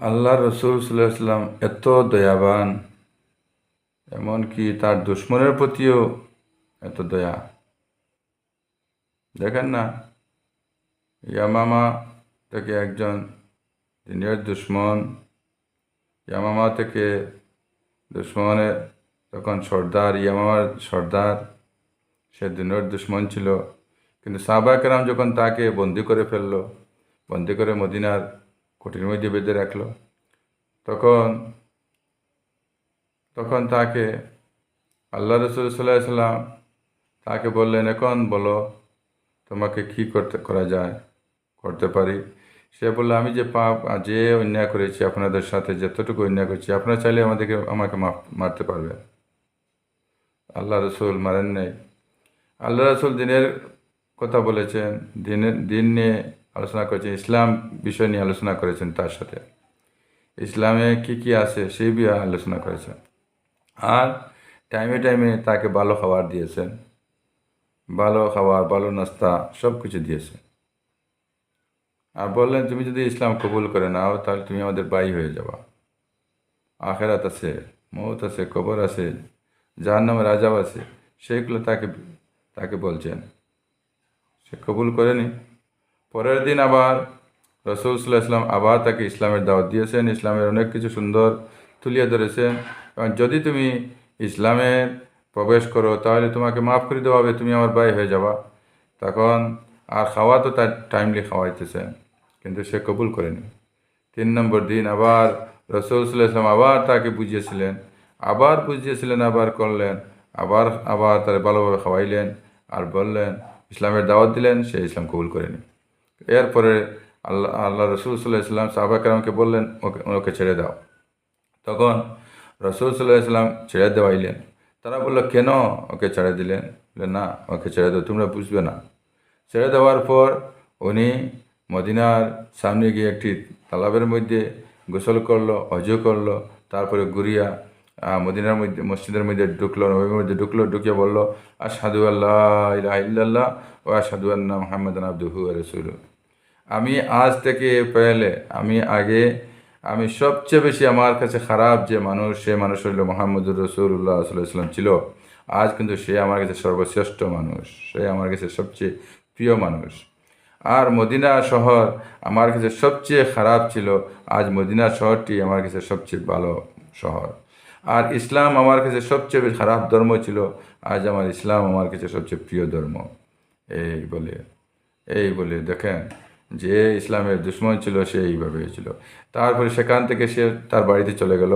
আল্লাহ রসুল সাল্লাল্লাহু আলাইহি সাল্লাম এত দয়াবান, এমনকি তার দুশ্মনের প্রতিও এত দয়া। দেখেন না, ইয়ামামা থেকে একজন দিনের দুশ্মন, ইয়ামামা থেকে দুশ্মনের তখন সর্দার, ইয়ামামার সর্দার, সে দিনের দুশ্মন ছিল। কিন্তু সাহাবা কেরাম যখন তাকে বন্দি করে ফেললো, বন্দি করে মদিনার কুটির মধ্যে বেঁধে রাখলো, তখন তখন তাকে আল্লাহ রসুল সাল্লাল্লাহু আলাইহি সাল্লাম তাকে বললেন, এখন বলো তোমাকে কি করা যায়, করতে পারি। সে বলল, আমি যে অন্যায় করেছি আপনাদের সাথে, যতটুকু অন্যায় করেছি, আপনারা চাইলে আমাকে মারতে পারবে। আল্লাহ রসুল মারেন নাই। আল্লাহ রসুল দিনের কথা বলেছেন, দিন নিয়ে আলোচনা করেছেন, ইসলাম বিষয় নিয়ে আলোচনা করেছেন, তার সাথে ইসলামে কি কি আছে সেই বিষয়ে আলোচনা করেছেন। আর টাইমে টাইমে তাকে ভালো খাবার দিয়েছেন, ভালো খাবার, ভালো নাস্তা, সব কিছু দিয়েছে। আর বললেন, তুমি যদি ইসলাম কবুল করে নাও তাহলে তুমি আমাদের ভাই হয়ে যাবা। আখেরাত আছে, মৌত আছে, কবর আছে, জাহান্নামের আযাব আছে, সেইগুলো তাকে তাকে বলছেন। সে কবুল করেনি। পরের দিন আবার রসুল সাল্লাল্লাহু আলাইহি সাল্লাম আবার তাকে ইসলামের দাওয়াত দিয়েছেন, ইসলামের অনেক কিছু সুন্দর তুলিয়ে ধরেছেন। এবং যদি তুমি ইসলামে প্রবেশ করো তাহলে তোমাকে মাফ করে দেওয়া হবে, তুমি আমার ভাই হয়ে যাবা। তখন আর খাওয়া তো তার টাইমলি খাওয়াইতেছেন, কিন্তু সে কবুল করেনি। 3 নম্বর দিন আবার রসুল সাল্লাল্লাহু আলাইহি সাল্লাম আবার তাকে বুঝিয়েছিলেন, আবার করলেন, আবার আবার তার ভালোভাবে খাওয়াইলেন, আর বললেন, ইসলামের দাওয়াত দিলেন, সে ইসলাম কবুল করেনি। এরপরে আল্লাহ রসুল সাল্লাল্লাহু আলাইহি সাল্লাম সাহাবা কেরামকে বললেন, ওকে ছেড়ে দাও। তখন রসুল সাল্লাল্লাহু আলাইহি সাল্লাম ছেড়ে দেওয়াইলেন। তারা বলল, কেন ওকে ছেড়ে দিলেন? বললেন, না, ওকে ছেড়ে দাও, তোমরা বুঝবে না। ছেড়ে দেওয়ার পর উনি মদিনার সামনে গিয়ে একটি তালাবের মধ্যে গোসল করলো, অজু করলো, তারপরে ঘুরিয়া মদিনার মধ্যে মসজিদের মধ্যে ঢুকলো, নবীর মধ্যে ঢুকলো, ঢুকিয়ে বলল, আশহাদু আল্লাহ ইলাহা ইল্লাল্লাহ ওয়া আশহাদু আন্না মুহাম্মাদান আবদুহু ওয়া রাসূলুহু। আমি আজ থেকে পেলে আমি সবচেয়ে বেশি আমার কাছে খারাপ যে মানুষ, সে মানুষ হইল মুহাম্মদুর রাসূলুল্লাহ সাল্লাল্লাহু আলাইহি ওয়াসাল্লাম ছিল। আজ কিন্তু সে আমার কাছে সর্বশ্রেষ্ঠ মানুষ, সে আমার কাছে সবচেয়ে প্রিয় মানুষ। আর মদিনা শহর আমার কাছে সবচেয়ে খারাপ ছিল, আজ মদিনা শহরটি আমার কাছে সবচেয়ে ভালো শহর। আর ইসলাম আমার কাছে সবচেয়ে খারাপ ধর্ম ছিল, আজ আমার ইসলাম আমার কাছে সবচেয়ে প্রিয় ধর্ম। এই বলে এই বলে দেখেন, যে ইসলামের দুশ্মন ছিল সে এইভাবে ছিল। তারপরে সেখান থেকে সে তার বাড়িতে চলে গেল।